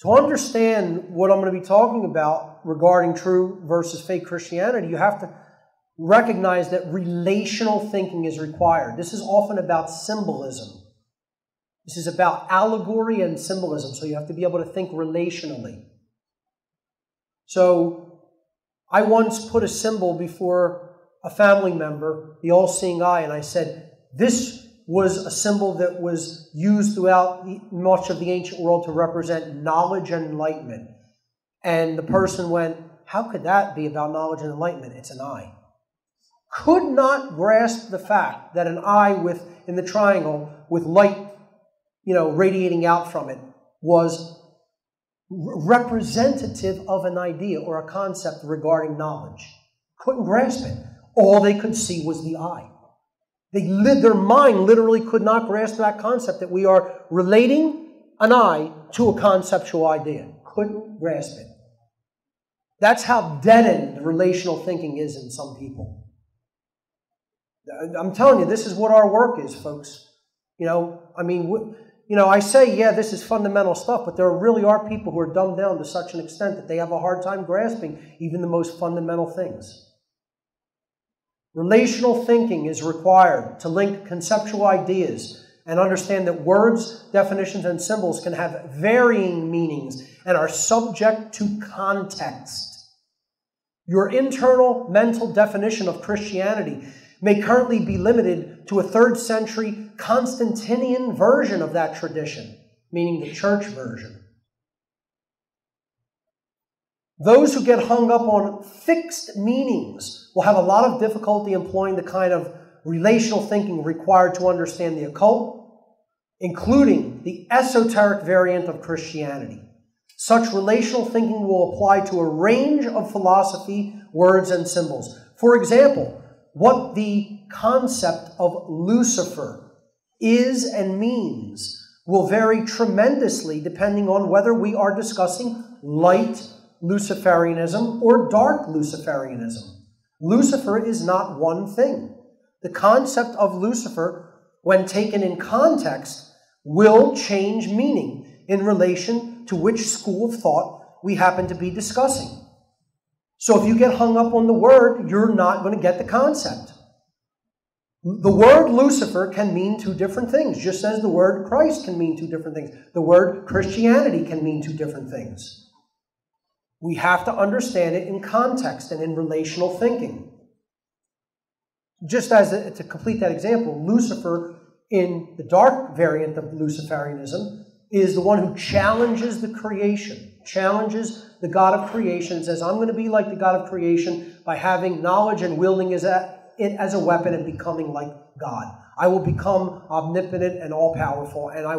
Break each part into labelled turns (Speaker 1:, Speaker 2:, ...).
Speaker 1: To understand what I'm going to be talking about regarding true versus fake Christianity, you have to recognize that relational thinking is required. This is often about symbolism. This is about allegory and symbolism, so you have to be able to think relationally. So, I once put a symbol before a family member, the all-seeing eye, and I said, this was a symbol that was used throughout much of the ancient world to represent knowledge and enlightenment. And the person went, how could that be about knowledge and enlightenment? It's an eye. Could not grasp the fact that an eye in the triangle with light, radiating out from it was representative of an idea or a concept regarding knowledge. Couldn't grasp it. All they could see was the eye. Their mind literally could not grasp that concept that we are relating an eye to a conceptual idea. Couldn't grasp it. That's how dead-end relational thinking is in some people. I'm telling you, this is what our work is, folks. I say, yeah, this is fundamental stuff, but there really are people who are dumbed down to such an extent that they have a hard time grasping even the most fundamental things. Relational thinking is required to link conceptual ideas and understand that words, definitions, and symbols can have varying meanings and are subject to context. Your internal mental definition of Christianity may currently be limited to a 3rd century Constantinian version of that tradition, meaning the church version. Those who get hung up on fixed meanings will have a lot of difficulty employing the kind of relational thinking required to understand the occult, including the esoteric variant of Christianity. Such relational thinking will apply to a range of philosophy, words, and symbols. For example, what the concept of Lucifer is and means will vary tremendously depending on whether we are discussing light Luciferianism or dark Luciferianism. Lucifer is not one thing. The concept of Lucifer, when taken in context, will change meaning in relation to which school of thought we happen to be discussing. So if you get hung up on the word, you're not going to get the concept. The word Lucifer can mean 2 different things, just as the word Christ can mean 2 different things. The word Christianity can mean 2 different things. We have to understand it in context and in relational thinking. Just as to complete that example, Lucifer in the dark variant of Luciferianism is the one who challenges the creation, challenges the God of creation, and says, I'm going to be like the God of creation by having knowledge and wielding it as a weapon and becoming like God. I will become omnipotent and all-powerful, and I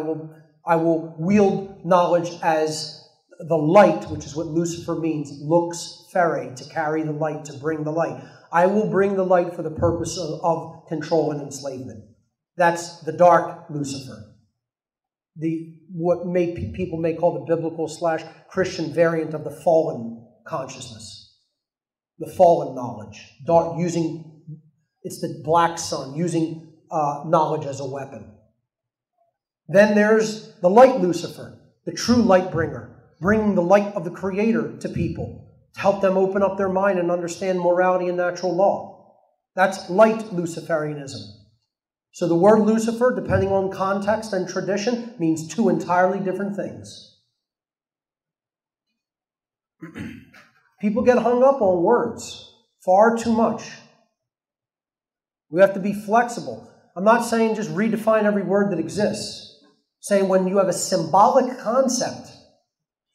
Speaker 1: will wield knowledge as the light, which is what Lucifer means, lux ferre, to carry the light, to bring the light. I will bring the light for the purpose of control and enslavement. That's the dark Lucifer. What people may call the biblical / Christian variant of the fallen consciousness. The fallen knowledge. It's the black sun, using knowledge as a weapon. Then there's the light Lucifer, the true light bringer, bringing the light of the Creator to people, to help them open up their mind and understand morality and natural law. That's light Luciferianism. So the word Lucifer, depending on context and tradition, means 2 entirely different things. People get hung up on words far too much. We have to be flexible. I'm not saying just redefine every word that exists. I'm saying when you have a symbolic concept.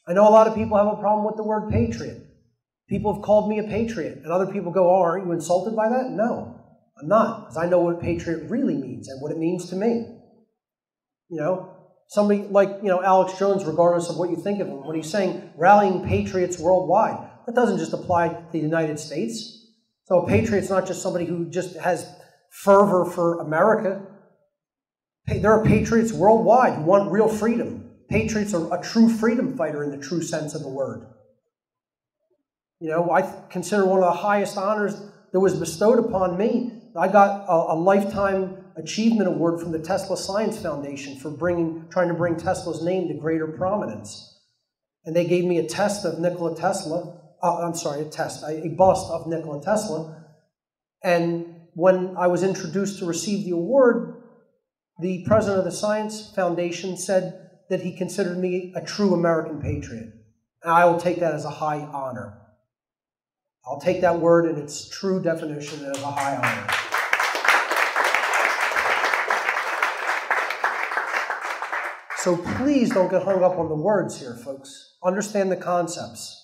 Speaker 1: I know a lot of people have a problem with the word patriot. People have called me a patriot, and other people go, oh, aren't you insulted by that? No, I'm not, because I know what patriot really means and what it means to me. Somebody like, Alex Jones, regardless of what you think of him, when he's saying rallying patriots worldwide, that doesn't just apply to the United States. So a patriot's not just somebody who just has fervor for America. There are patriots worldwide who want real freedom. Patriots are a true freedom fighter in the true sense of the word. I consider one of the highest honors that was bestowed upon me. I got a lifetime achievement award from the Tesla Science Foundation for trying to bring Tesla's name to greater prominence. and they gave me a test of Nikola Tesla. A bust of Nikola Tesla. And when I was introduced to receive the award, the president of the Science Foundation said that he considered me a true American patriot. And I will take that as a high honor. I'll take that word in its true definition as a high honor. So please don't get hung up on the words here, folks. Understand the concepts.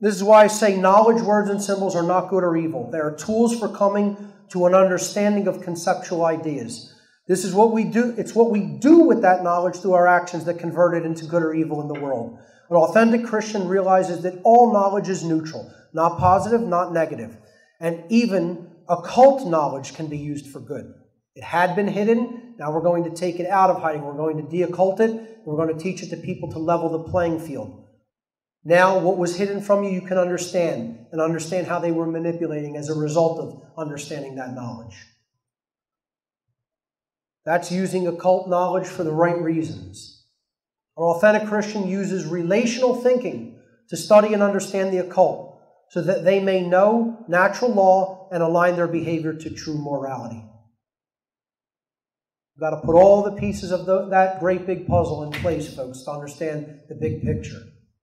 Speaker 1: This is why I say knowledge, words, and symbols are not good or evil. They are tools for coming to an understanding of conceptual ideas. This is what we do. It's what we do with that knowledge through our actions that convert it into good or evil in the world. An authentic Christian realizes that all knowledge is neutral, not positive, not negative. And even occult knowledge can be used for good. It had been hidden. Now we're going to take it out of hiding. We're going to de-occult it. And we're going to teach it to people to level the playing field. Now what was hidden from you, you can understand, and understand how they were manipulating as a result of understanding that knowledge. That's using occult knowledge for the right reasons. An authentic Christian uses relational thinking to study and understand the occult so that they may know natural law and align their behavior to true morality. We've got to put all the pieces of that great big puzzle in place, folks, to understand the big picture.